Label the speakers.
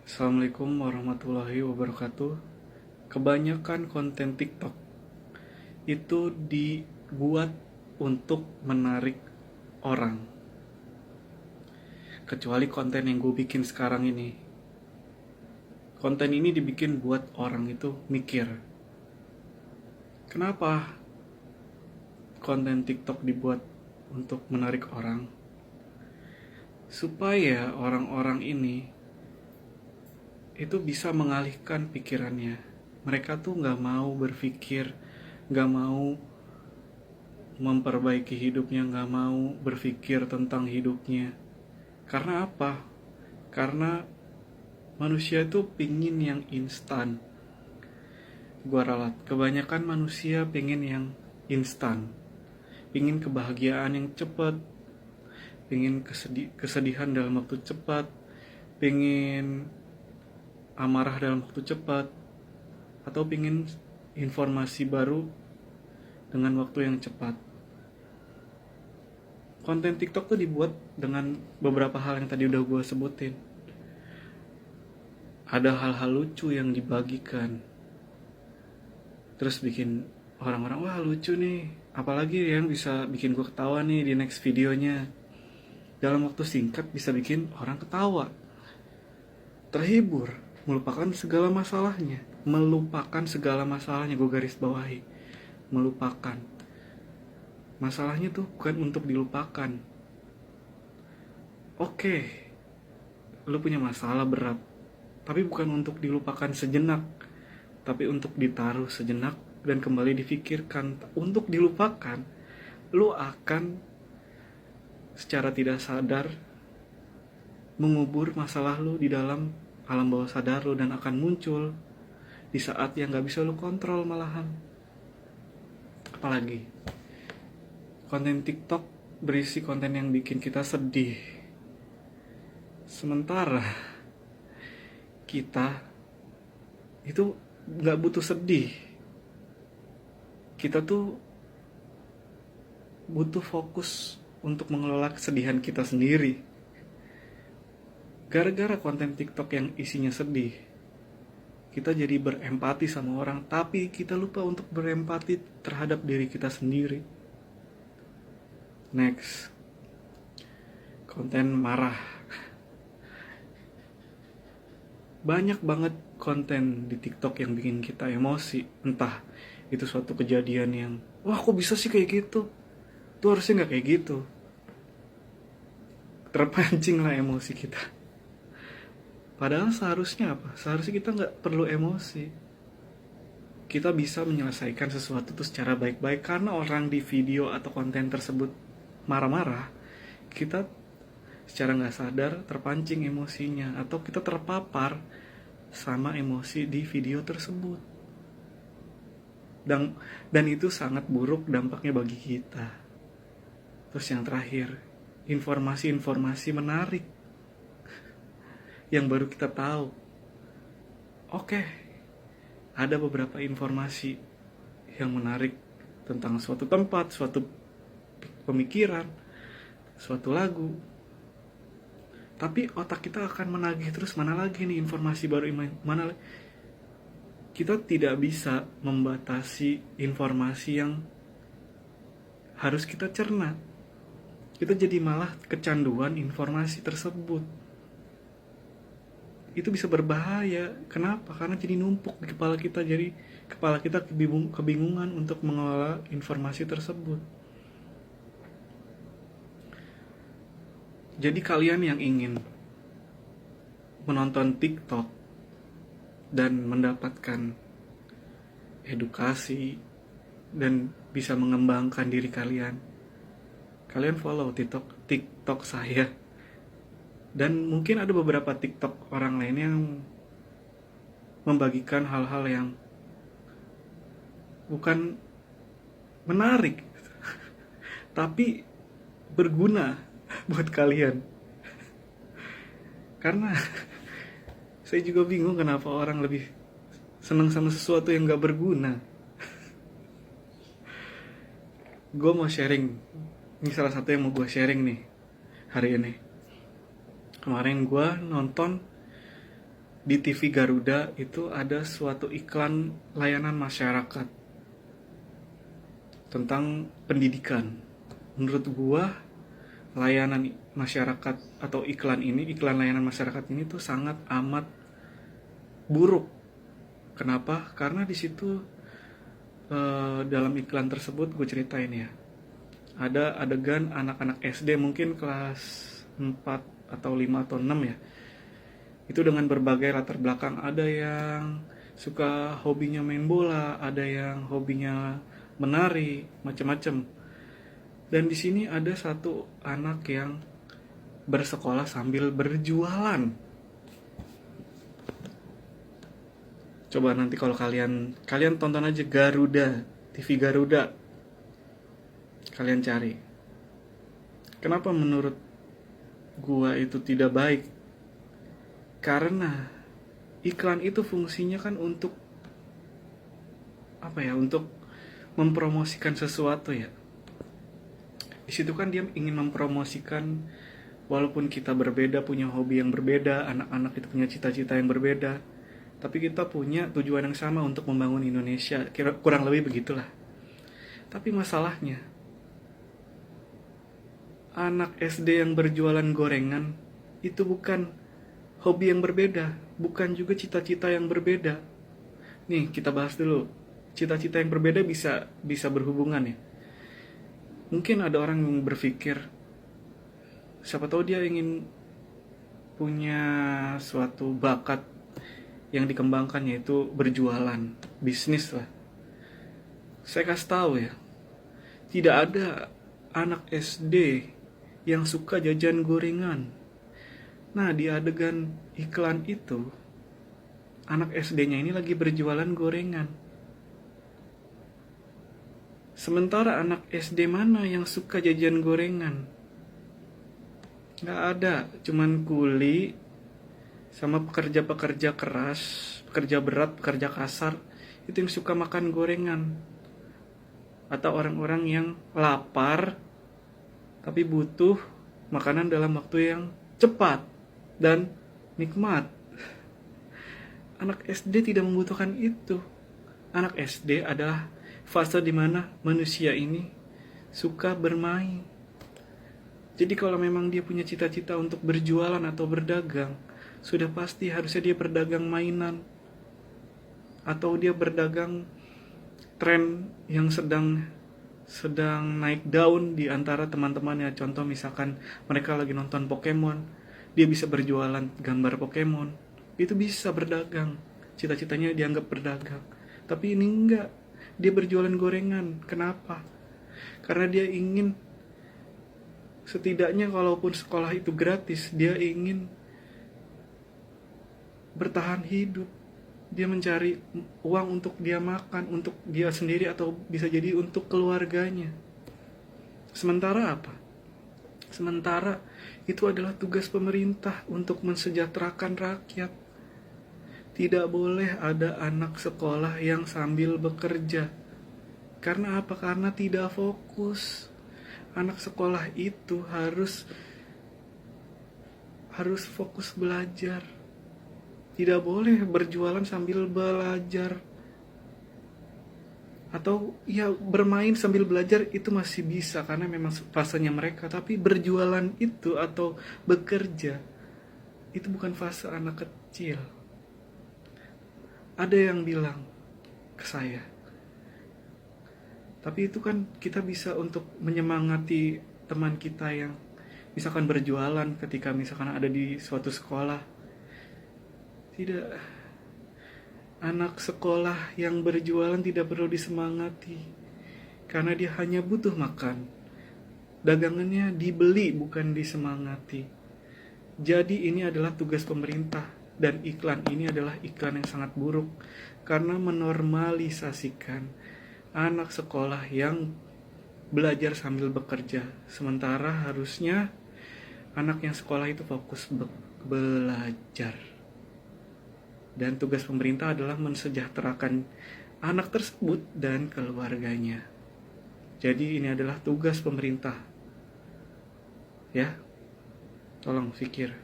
Speaker 1: Assalamualaikum warahmatullahi wabarakatuh. Kebanyakan konten TikTok itu dibuat untuk menarik orang. Kecuali konten yang gue bikin sekarang ini. Konten ini dibikin buat orang itu mikir. Kenapa konten TikTok dibuat untuk menarik orang? Supaya orang-orang ini itu bisa mengalihkan pikirannya. Mereka tuh gak mau berpikir, gak mau memperbaiki hidupnya, gak mau berpikir tentang hidupnya. Karena apa? Karena manusia itu pingin yang instan. Gua ralat, kebanyakan manusia pingin yang instan, pingin kebahagiaan yang cepat, pingin kesedihan dalam waktu cepat, pingin amarah dalam waktu cepat, atau pingin informasi baru dengan waktu yang cepat. Konten TikTok tuh dibuat dengan beberapa hal yang tadi udah gue sebutin. Ada hal-hal lucu yang dibagikan, terus bikin orang-orang, wah lucu nih, apalagi yang bisa bikin gue ketawa nih di next videonya. Dalam waktu singkat bisa bikin orang ketawa, terhibur, melupakan segala masalahnya. Gue garis bawahi, melupakan. Masalahnya tuh bukan untuk dilupakan. Oke, lu punya masalah berat, tapi bukan untuk dilupakan sejenak, tapi untuk ditaruh sejenak dan kembali difikirkan. Untuk dilupakan, lu akan secara tidak sadar mengubur masalah lu di dalam alam bawah sadar lu, dan akan muncul di saat yang gak bisa lu kontrol malahan. Apalagi konten TikTok berisi konten yang bikin kita sedih, sementara kita itu gak butuh sedih. Kita tuh butuh fokus untuk mengelola kesedihan kita sendiri. Gara-gara konten TikTok yang isinya sedih, kita jadi berempati sama orang, tapi kita lupa untuk berempati terhadap diri kita sendiri. Next, konten marah. Banyak banget konten di TikTok yang bikin kita emosi. Entah itu suatu kejadian yang, wah kok bisa sih kayak gitu, tuh harusnya gak kayak gitu. Terpancing lah emosi kita. Padahal seharusnya apa? Seharusnya kita gak perlu emosi. Kita bisa menyelesaikan sesuatu itu secara baik-baik. Karena orang di video atau konten tersebut marah-marah, kita secara gak sadar terpancing emosinya, atau kita terpapar sama emosi di video tersebut. Dan itu sangat buruk dampaknya bagi kita. Terus yang terakhir, informasi-informasi menarik yang baru kita tahu. Oke, ada beberapa informasi yang menarik tentang suatu tempat, suatu pemikiran, suatu lagu. Tapi otak kita akan menagih terus, mana lagi nih informasi baru, mana lagi. Kita tidak bisa membatasi informasi yang harus kita cerna. Kita jadi malah kecanduan informasi tersebut. Itu bisa berbahaya. Kenapa? Karena jadi numpuk di kepala kita. Jadi kepala kita kebingungan untuk mengelola informasi tersebut. Jadi kalian yang ingin menonton TikTok dan mendapatkan edukasi dan bisa mengembangkan diri kalian, kalian follow TikTok saya. Dan mungkin ada beberapa TikTok orang lain yang membagikan hal-hal yang bukan menarik tapi berguna buat kalian. Karena saya juga bingung kenapa orang lebih senang sama sesuatu yang gak berguna. Gue mau sharing, ini salah satu yang mau gue sharing nih hari ini. Kemarin gue nonton di TV Garuda itu ada suatu iklan layanan masyarakat tentang pendidikan. Menurut gua layanan masyarakat atau iklan layanan masyarakat ini tuh sangat amat buruk. Kenapa? Karena di situ dalam iklan tersebut gue ceritain ya, ada adegan anak-anak SD mungkin kelas 4 atau 5 atau 6 ya. Itu dengan berbagai latar belakang, ada yang suka hobinya main bola, ada yang hobinya menari, macam-macam. Dan di sini ada satu anak yang bersekolah sambil berjualan. Coba nanti kalau kalian tonton aja Garuda, TV Garuda. Kalian cari. Kenapa menurut gua itu tidak baik? Karena iklan itu fungsinya kan untuk untuk mempromosikan sesuatu ya. Di situ kan dia ingin mempromosikan, walaupun kita berbeda, punya hobi yang berbeda, anak-anak itu punya cita-cita yang berbeda, tapi kita punya tujuan yang sama untuk membangun Indonesia. Kurang lebih begitulah. Tapi masalahnya, anak SD yang berjualan gorengan itu bukan hobi yang berbeda, bukan juga cita-cita yang berbeda. Nih, kita bahas dulu. Cita-cita yang berbeda bisa berhubungan ya. Mungkin ada orang yang berpikir, siapa tahu dia ingin punya suatu bakat yang dikembangkan, yaitu berjualan, bisnis lah. Saya kasih tahu ya, tidak ada anak SD yang suka jajan gorengan. Nah, di adegan iklan itu, anak SD-nya ini lagi berjualan gorengan. Sementara anak SD mana yang suka jajan gorengan? Gak ada, cuman kuli sama pekerja-pekerja keras, pekerja berat, pekerja kasar, itu yang suka makan gorengan. Atau orang-orang yang lapar tapi butuh makanan dalam waktu yang cepat dan nikmat. Anak SD tidak membutuhkan itu. Anak SD adalah fase di mana manusia ini suka bermain. Jadi kalau memang dia punya cita-cita untuk berjualan atau berdagang, sudah pasti harusnya dia berdagang mainan, atau dia berdagang tren yang sedang naik daun di antara teman-temannya. Contoh misalkan mereka lagi nonton Pokemon, dia bisa berjualan gambar Pokemon. Itu bisa berdagang, cita-citanya dianggap berdagang. Tapi ini enggak, dia berjualan gorengan. Kenapa? Karena dia ingin, setidaknya kalaupun sekolah itu gratis, dia ingin bertahan hidup. Dia mencari uang untuk dia makan, untuk dia sendiri, atau bisa jadi untuk keluarganya. Sementara apa? Sementara itu adalah tugas pemerintah untuk mensejahterakan rakyat. Tidak boleh ada anak sekolah yang sambil bekerja. Karena apa? Karena tidak fokus. Anak sekolah itu harus fokus belajar. Tidak boleh berjualan sambil belajar. Atau ya bermain sambil belajar itu masih bisa karena memang fasenya mereka. Tapi berjualan itu atau bekerja itu bukan fase anak kecil. Ada yang bilang ke saya, tapi itu kan kita bisa untuk menyemangati teman kita yang misalkan berjualan ketika misalkan ada di suatu sekolah. Tidak, anak sekolah yang berjualan tidak perlu disemangati karena dia hanya butuh makan. Dagangannya dibeli, bukan disemangati. Jadi ini adalah tugas pemerintah, dan iklan ini adalah iklan yang sangat buruk karena menormalisasikan anak sekolah yang belajar sambil bekerja. Sementara harusnya anak yang sekolah itu fokus belajar. Dan tugas pemerintah adalah mensejahterakan anak tersebut dan keluarganya. Jadi ini adalah tugas pemerintah. Ya, tolong pikir.